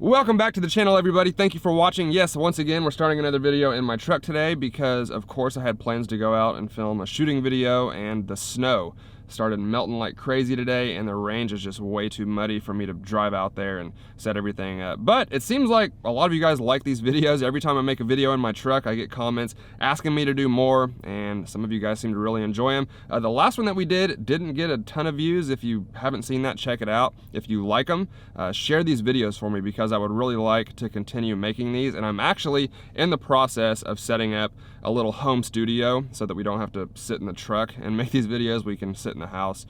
Welcome back to the channel, everybody. Thank you for watching. Yes, once again, we're starting another video in my truck today because, of course, I had plans to go out and film a shooting video, and the snow started melting like crazy today, and the range is just way too muddy for me to drive out there and set everything up. But it seems like a lot of you guys like these videos. Every time I make a video in my truck, I get comments asking me to do more, and some of you guys seem to really enjoy them. The last one that we did didn't get a ton of views. If you haven't seen that, check it out. If you like them, share these videos for me because I would really like to continue making these, and I'm actually in the process of setting up a little home studio so that we don't have to sit in the truck and make these videos. We can sit in the house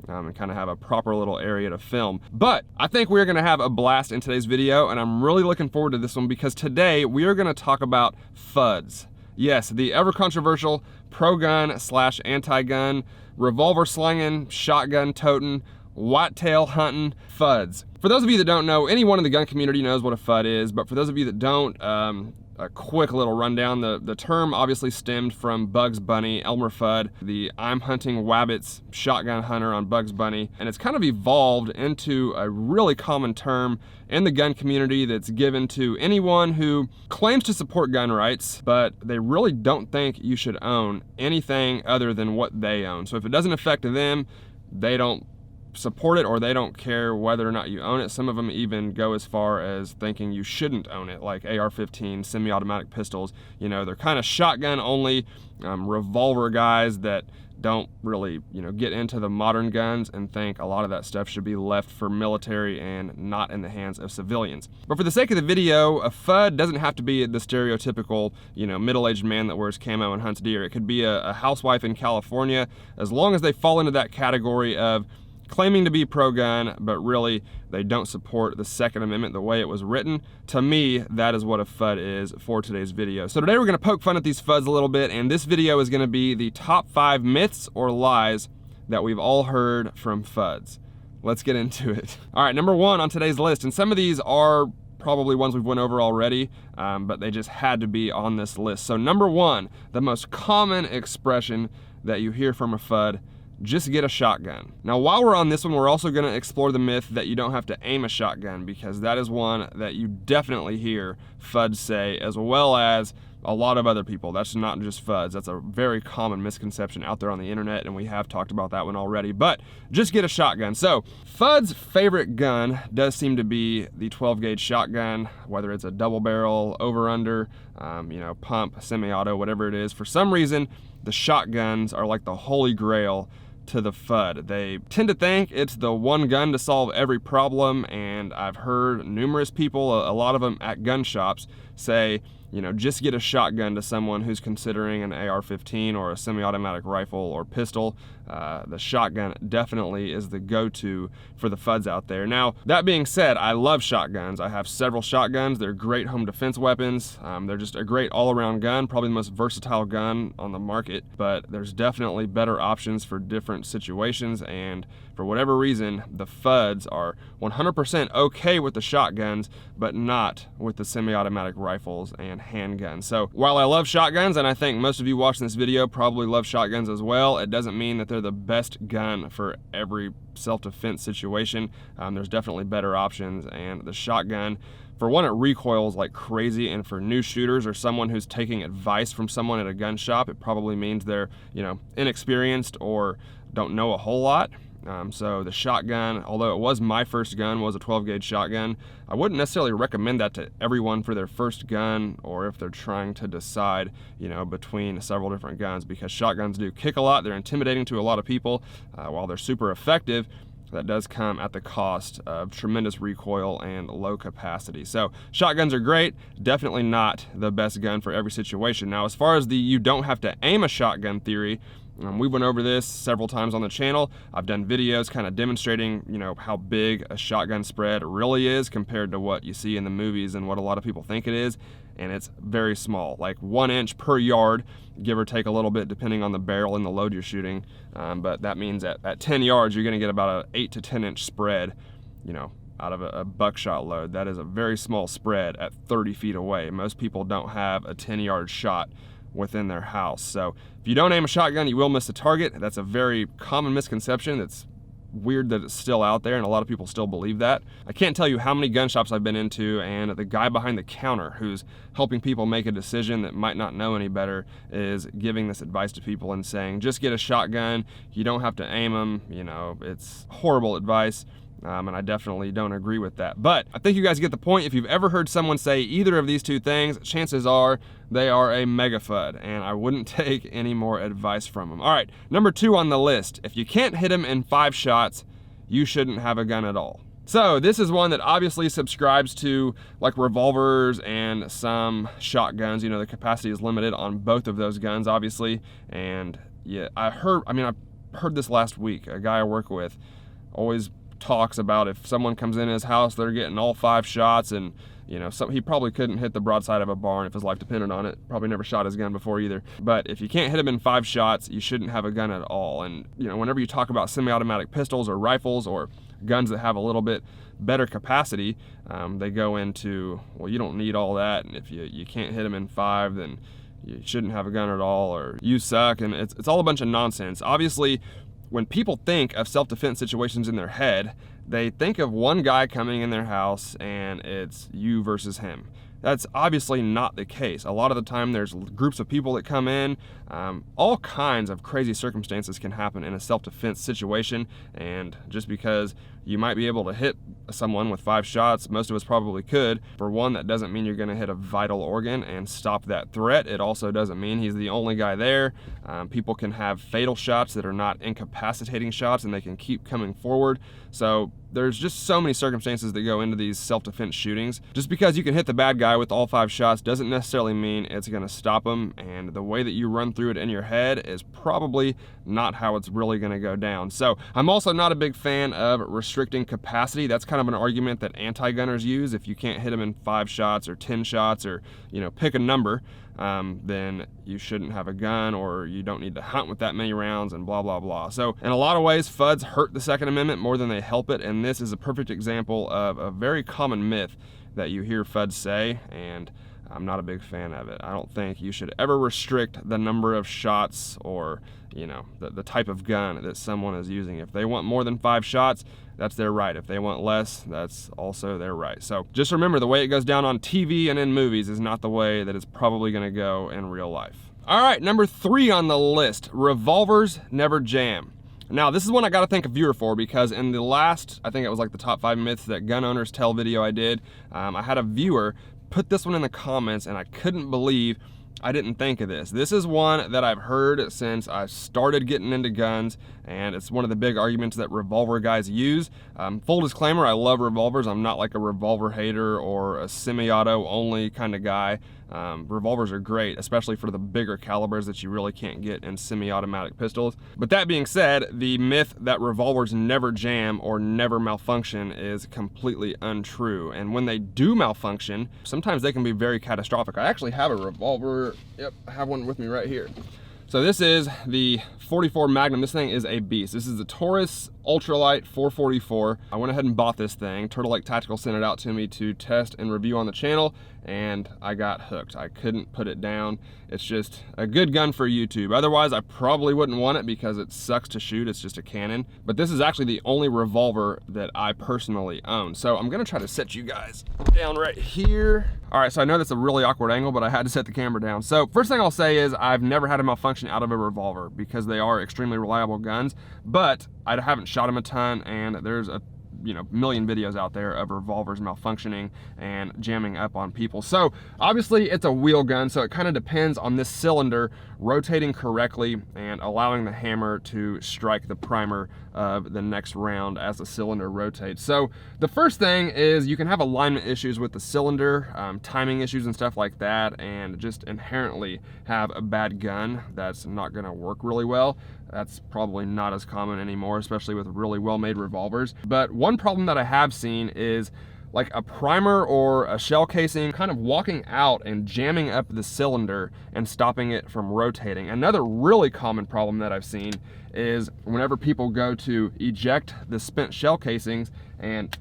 and kind of have a proper little area to film. But I think we're gonna have a blast in today's video, and I'm really looking forward to this one because today we are gonna talk about Fudds. Yes, the ever controversial pro-gun / anti-gun, revolver slinging, shotgun toting, whitetail hunting Fudds. For those of you that don't know, anyone in the gun community knows what a Fudd is, but for those of you that don't, a quick little rundown. The term obviously stemmed from Bugs Bunny, Elmer Fudd, the I'm hunting wabbits shotgun hunter on Bugs Bunny, and it's kind of evolved into a really common term in the gun community that's given to anyone who claims to support gun rights, but they really don't think you should own anything other than what they own. So if it doesn't affect them, they don't support it, or they don't care whether or not you own it. Some of them even go as far as thinking you shouldn't own it, like AR-15, semi-automatic pistols. You know, they're kind of shotgun only revolver guys that don't really, get into the modern guns and think a lot of that stuff should be left for military and not in the hands of civilians. But for the sake of the video, a Fudd doesn't have to be the stereotypical, middle-aged man that wears camo and hunts deer. It could be a housewife in California, as long as they fall into that category of claiming to be pro-gun, but really they don't support the Second Amendment the way it was written. To me, that is what a Fudd is for today's video. So today we're gonna poke fun at these Fudds a little bit, and this video is gonna be the top 5 myths or lies that we've all heard from Fudds. Let's get into it. All right, number 1 on today's list, and some of these are probably ones we've went over already, but they just had to be on this list. So number 1, the most common expression that you hear from a Fudd: just get a shotgun. Now, while we're on this one, we're also gonna explore the myth that you don't have to aim a shotgun, because that is one that you definitely hear Fudds say, as well as a lot of other people. That's not just Fudds. That's a very common misconception out there on the internet, and we have talked about that one already. But just get a shotgun. So Fudd's favorite gun does seem to be the 12-gauge shotgun, whether it's a double barrel, over-under, pump, semi-auto, whatever it is. For some reason, the shotguns are like the holy grail to the Fudd. They tend to think it's the one gun to solve every problem, and I've heard numerous people, a lot of them at gun shops, say, just get a shotgun to someone who's considering an AR-15 or a semi-automatic rifle or pistol. The shotgun definitely is the go-to for the Fudds out there. Now, that being said, I love shotguns. I have several shotguns. They're great home defense weapons. They're just a great all-around gun, probably the most versatile gun on the market, but there's definitely better options for different situations, and for whatever reason, the Fudds are 100% okay with the shotguns, but not with the semi-automatic rifles and handguns. So while I love shotguns, and I think most of you watching this video probably love shotguns as well, it doesn't mean that they're the best gun for every self-defense situation. There's definitely better options, and the shotgun, for one, it recoils like crazy, and for new shooters or someone who's taking advice from someone at a gun shop, it probably means they're, inexperienced or don't know a whole lot. So the shotgun, although it was my first gun, was a 12-gauge shotgun, I wouldn't necessarily recommend that to everyone for their first gun, or if they're trying to decide, between several different guns, because shotguns do kick a lot. They're intimidating to a lot of people. While they're super effective, that does come at the cost of tremendous recoil and low capacity. So shotguns are great, definitely not the best gun for every situation. Now, as far as the you don't have to aim a shotgun theory, we went over this several times on the channel. I've done videos kind of demonstrating, how big a shotgun spread really is compared to what you see in the movies and what a lot of people think it is. And it's very small, like 1 inch per yard, give or take a little bit depending on the barrel and the load you're shooting. But that means at 10 yards, you're gonna get about an 8 to 10 inch spread, out of a buckshot load. That is a very small spread at 30 feet away. Most people don't have a 10-yard shot within their house. So if you don't aim a shotgun, you will miss the target. That's a very common misconception that's weird that it's still out there and a lot of people still believe that. I can't tell you how many gun shops I've been into and the guy behind the counter who's helping people make a decision that might not know any better is giving this advice to people and saying, just get a shotgun, you don't have to aim them, you know, it's horrible advice. And I definitely don't agree with that. But I think you guys get the point. If you've ever heard someone say either of these two things, chances are they are a mega FUD, and I wouldn't take any more advice from them. All right, number 2 on the list. If you can't hit them in 5 shots, you shouldn't have a gun at all. So this is one that obviously subscribes to like revolvers and some shotguns. You know, the capacity is limited on both of those guns, obviously. And yeah, I heard this last week. A guy I work with always talks about if someone comes in his house, they're getting all 5 shots, and you know, he probably couldn't hit the broadside of a barn if his life depended on it. Probably never shot his gun before either. But if you can't hit him in 5 shots, you shouldn't have a gun at all. And you know, whenever you talk about semi-automatic pistols or rifles or guns that have a little bit better capacity, they go into, well, you don't need all that, and if you can't hit him in 5, then you shouldn't have a gun at all, or you suck, and it's all a bunch of nonsense. Obviously, when people think of self-defense situations in their head, they think of one guy coming in their house and it's you versus him. That's obviously not the case. A lot of the time there's groups of people that come in. All kinds of crazy circumstances can happen in a self-defense situation, and just because you might be able to hit someone with 5 shots, most of us probably could. For one, that doesn't mean you're gonna hit a vital organ and stop that threat. It also doesn't mean he's the only guy there. People can have fatal shots that are not incapacitating shots, and they can keep coming forward. So there's just so many circumstances that go into these self-defense shootings. Just because you can hit the bad guy with all 5 shots doesn't necessarily mean it's gonna stop him, and the way that you run through it in your head is probably not how it's really gonna go down. So I'm also not a big fan of restricting capacity. That's kind of an argument that anti-gunners use. If you can't hit them in 5 shots or 10 shots, or you know, pick a number, then you shouldn't have a gun, or you don't need to hunt with that many rounds, and blah blah blah. So in a lot of ways, FUDs hurt the Second Amendment more than they help it, and this is a perfect example of a very common myth that you hear FUDs say, and I'm not a big fan of it. I don't think you should ever restrict the number of shots or, you know, the type of gun that someone is using. If they want more than 5 shots, that's their right. If they want less, that's also their right. So just remember, the way it goes down on TV and in movies is not the way that it's probably gonna go in real life. All right, number 3 on the list, revolvers never jam. Now, this is one I gotta thank a viewer for, because in the last, I think it was like the top 5 myths that gun owners tell video I did, I had a viewer put this one in the comments, and I couldn't believe I didn't think of this. This is one that I've heard since I started getting into guns, and it's one of the big arguments that revolver guys use. Full disclaimer, I love revolvers. I'm not like a revolver hater or a semi-auto only kind of guy. Revolvers are great, especially for the bigger calibers that you really can't get in semi-automatic pistols. But that being said, the myth that revolvers never jam or never malfunction is completely untrue. And when they do malfunction, sometimes they can be very catastrophic. I actually have a revolver. Yep, I have one with me right here. So this is the 44 Magnum. This thing is a beast. This is the Taurus Ultralight 444. I went ahead and bought this thing. Turtle Lake Tactical sent it out to me to test and review on the channel, and I got hooked. I couldn't put it down. It's just a good gun for YouTube. Otherwise, I probably wouldn't want it because it sucks to shoot. It's just a cannon. But this is actually the only revolver that I personally own. So I'm gonna try to set you guys down right here. All right, so I know that's a really awkward angle, but I had to set the camera down. So first thing I'll say is I've never had a malfunction out of a revolver because they are extremely reliable guns, but I haven't shot them a ton, and there's a million videos out there of revolvers malfunctioning and jamming up on people. So obviously it's a wheel gun, so it kind of depends on this cylinder rotating correctly and allowing the hammer to strike the primer of the next round as the cylinder rotates. So the first thing is you can have alignment issues with the cylinder, timing issues and stuff like that, and just inherently have a bad gun that's not gonna work really well. That's probably not as common anymore, especially with really well-made revolvers. But one problem that I have seen is like a primer or a shell casing kind of walking out and jamming up the cylinder and stopping it from rotating. Another really common problem that I've seen is whenever people go to eject the spent shell casings and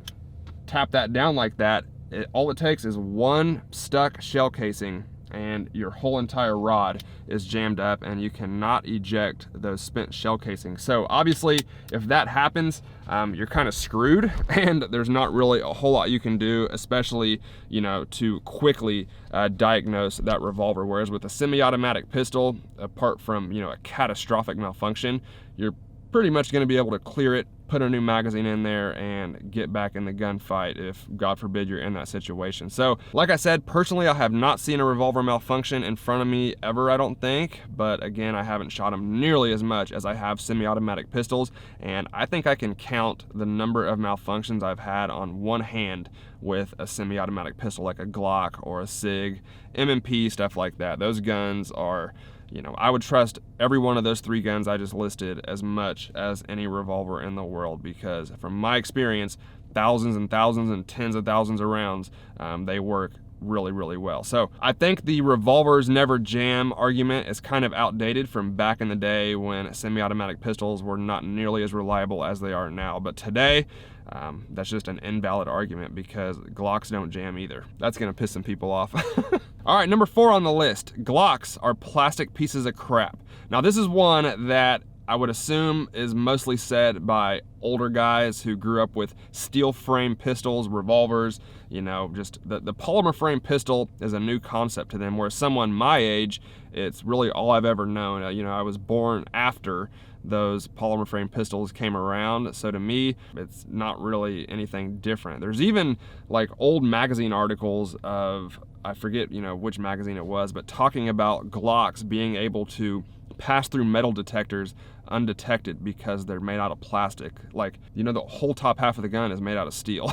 tap that down like that, all it takes is one stuck shell casing and your whole entire rod is jammed up and you cannot eject those spent shell casings. So obviously if that happens, you're kind of screwed, and there's not really a whole lot you can do, especially, you know, to quickly diagnose that revolver. Whereas with a semi-automatic pistol, apart from, you know, a catastrophic malfunction, you're pretty much going to be able to clear it, put a new magazine in there, and get back in the gunfight if, God forbid, you're in that situation. So, like I said, personally, I have not seen a revolver malfunction in front of me ever, I don't think. But again, I haven't shot them nearly as much as I have semi-automatic pistols, and I think I can count the number of malfunctions I've had on one hand with a semi-automatic pistol, like a Glock or a SIG, M&P, stuff like that. Those guns are, you know, I would trust every one of those 3 guns I just listed as much as any revolver in the world, because from my experience, thousands and thousands and tens of thousands of rounds, they work really, really well. So I think the Revolvers Never Jam argument is kind of outdated from back in the day when semi-automatic pistols were not nearly as reliable as they are now. But today, that's just an invalid argument, because Glocks don't jam either. That's gonna piss some people off. All right, number 4 on the list, Glocks are plastic pieces of crap. Now this is one that I would assume is mostly said by older guys who grew up with steel frame pistols, revolvers, you know, just the polymer frame pistol is a new concept to them, whereas someone my age, it's really all I've ever known. You know, I was born after those polymer frame pistols came around, so to me, it's not really anything different. There's even like old magazine articles of, I forget, you know, which magazine it was, but talking about Glocks being able to pass through metal detectors undetected because they're made out of plastic. Like, you know, the whole top half of the gun is made out of steel.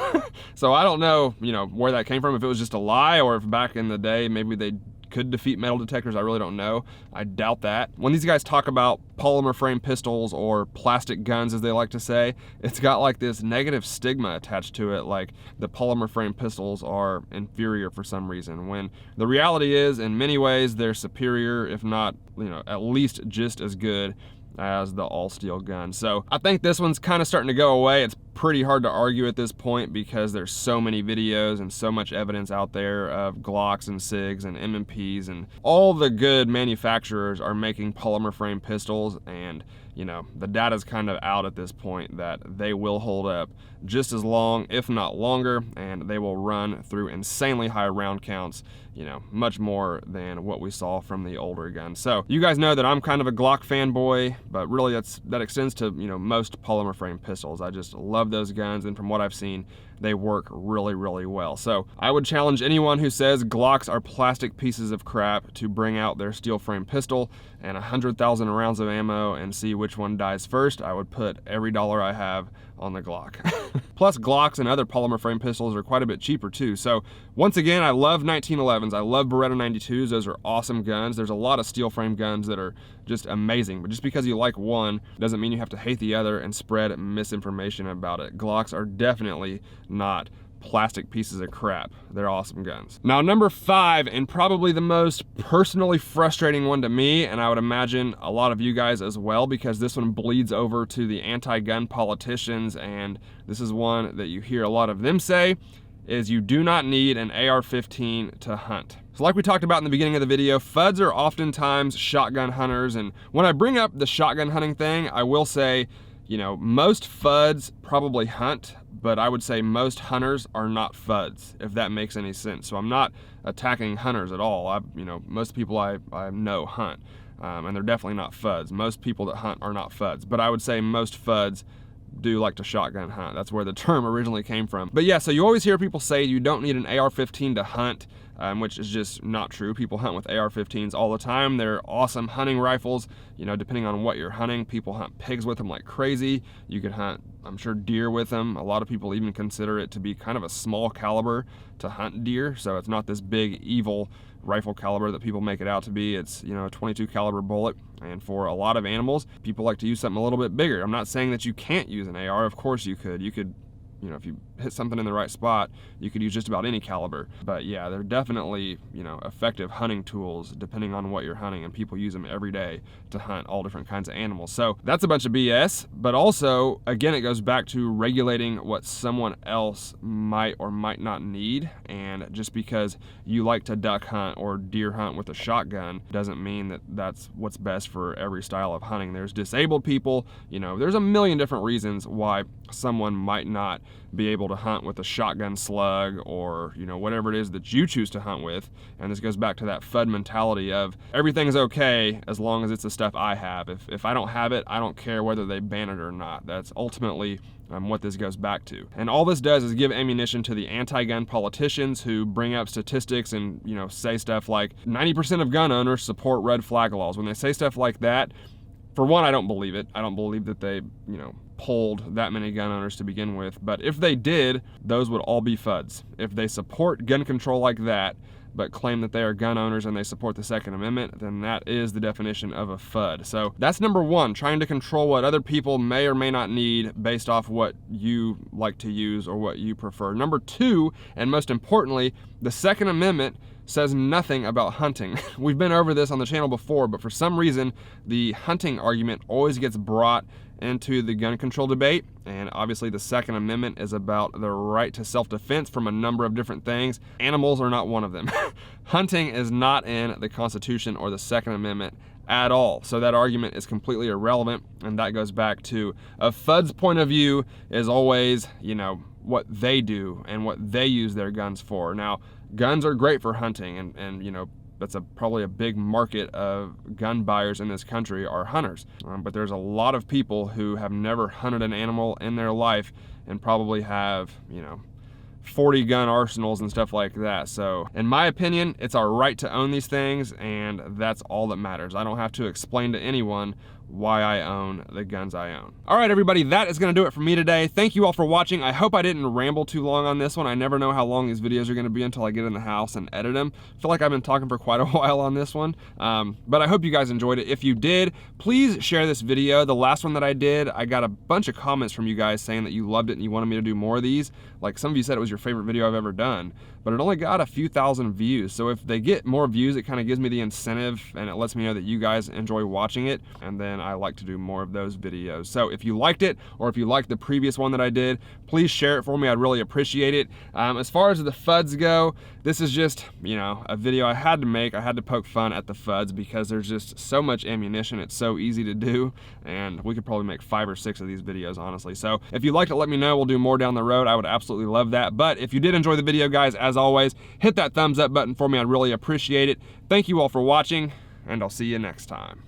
So I don't know, you know, where that came from, if it was just a lie, or if back in the day maybe they could defeat metal detectors. I really don't know. I doubt that. When these guys talk about polymer frame pistols, or plastic guns as they like to say, it's got like this negative stigma attached to it, like the polymer frame pistols are inferior for some reason, when the reality is, in many ways, they're superior, if not, you know, at least just as good as the all steel gun. So I think this one's kind of starting to go away. It's pretty hard to argue at this point because there's so many videos and so much evidence out there of Glocks and SIGs and M&Ps, and all the good manufacturers are making polymer frame pistols, and you know, the data's kind of out at this point that they will hold up just as long, if not longer, and they will run through insanely high round counts, you know, much more than what we saw from the older guns. So you guys know that I'm kind of a Glock fanboy, but really that extends to, you know, most polymer frame pistols. I just love those guns, and from what I've seen, they work really, really well. So I would challenge anyone who says Glocks are plastic pieces of crap to bring out their steel frame pistol and 100,000 rounds of ammo and see which one dies first. I would put every dollar I have on the Glock. Plus, Glocks and other polymer frame pistols are quite a bit cheaper too. So once again, I love 1911s. I love Beretta 92s. Those are awesome guns. There's a lot of steel frame guns that are just amazing, but just because you like one doesn't mean you have to hate the other and spread misinformation about it. Glocks are definitely not plastic pieces of crap. They're awesome guns. Now, number 5, and probably the most personally frustrating one to me, and I would imagine a lot of you guys as well, because this one bleeds over to the anti-gun politicians, and this is one that you hear a lot of them say, is you do not need an AR-15 to hunt. So like we talked about in the beginning of the video, Fudds are oftentimes shotgun hunters, and when I bring up the shotgun hunting thing, I will say, you know, most Fudds probably hunt, but I would say most hunters are not Fudds, if that makes any sense. So I'm not attacking hunters at all. You know, most people I know hunt, and they're definitely not Fudds. Most people that hunt are not Fudds, but I would say most Fudds do like to shotgun hunt. That's where the term originally came from. But yeah, so you always hear people say you don't need an AR-15 to hunt, which is just not true. People hunt with AR-15s all the time. They're awesome hunting rifles, you know, depending on what you're hunting. People hunt pigs with them like crazy. You could hunt, I'm sure, deer with them. A lot of people even consider it to be kind of a small caliber to hunt deer, so it's not this big evil rifle caliber that people make it out to be. It's, you know, a 22 caliber bullet, and for a lot of animals, people like to use something a little bit bigger. I'm not saying that you can't use an AR. Of course you could. You could, you know, if you hit something in the right spot, you could use just about any caliber. But yeah, they're definitely, you know, effective hunting tools depending on what you're hunting, and people use them every day to hunt all different kinds of animals. So that's a bunch of BS, but also, again, it goes back to regulating what someone else might or might not need. And just because you like to duck hunt or deer hunt with a shotgun doesn't mean that that's what's best for every style of hunting. There's disabled people, you know, there's a million different reasons why someone might not be able to hunt with a shotgun slug, or, you know, whatever it is that you choose to hunt with. And this goes back to that Fudd mentality of everything's okay as long as it's the stuff I have. If I don't have it, I don't care whether they ban it or not. That's ultimately what this goes back to. And all this does is give ammunition to the anti-gun politicians who bring up statistics and, you know, say stuff like 90% of gun owners support red flag laws. When they say stuff like that, for one, I don't believe it. I don't believe that they, you know, polled that many gun owners to begin with. But if they did, those would all be Fudds. If they support gun control like that, but claim that they are gun owners and they support the Second Amendment, then that is the definition of a Fudd. So that's number one, trying to control what other people may or may not need based off what you like to use or what you prefer. Number two, and most importantly, the Second Amendment says nothing about hunting. We've been over this on the channel before, but for some reason, the hunting argument always gets brought into the gun control debate. And obviously the Second Amendment is about the right to self-defense from a number of different things. Animals are not one of them. Hunting is not in the Constitution or the Second Amendment at all. So that argument is completely irrelevant, and that goes back to a Fudd's point of view is always, you know, what they do and what they use their guns for. Now, guns are great for hunting, and you know, that's probably a big market of gun buyers in this country are hunters. But there's a lot of people who have never hunted an animal in their life and probably have, you know, 40 gun arsenals and stuff like that. So in my opinion, it's our right to own these things, and that's all that matters. I don't have to explain to anyone why I own the guns I own. All right, everybody, that is gonna do it for me today. Thank you all for watching. I hope I didn't ramble too long on this one. I never know how long these videos are gonna be until I get in the house and edit them. I feel like I've been talking for quite a while on this one, but I hope you guys enjoyed it. If you did, please share this video. The last one that I did, I got a bunch of comments from you guys saying that you loved it and you wanted me to do more of these. Like, some of you said it was your favorite video I've ever done, but it only got a few thousand views. So if they get more views, it kind of gives me the incentive, and it lets me know that you guys enjoy watching it, and then I like to do more of those videos. So if you liked it, or if you liked the previous one that I did, please share it for me. I'd really appreciate it. As far as the Fudds go, this is just, you know, a video I had to make. I had to poke fun at the Fudds because there's just so much ammunition. It's so easy to do, and we could probably make 5 or 6 of these videos, honestly. So if you liked it, let me know. We'll do more down the road. I would absolutely love that. But if you did enjoy the video, guys, as always, hit that thumbs up button for me. I'd really appreciate it. Thank you all for watching, and I'll see you next time.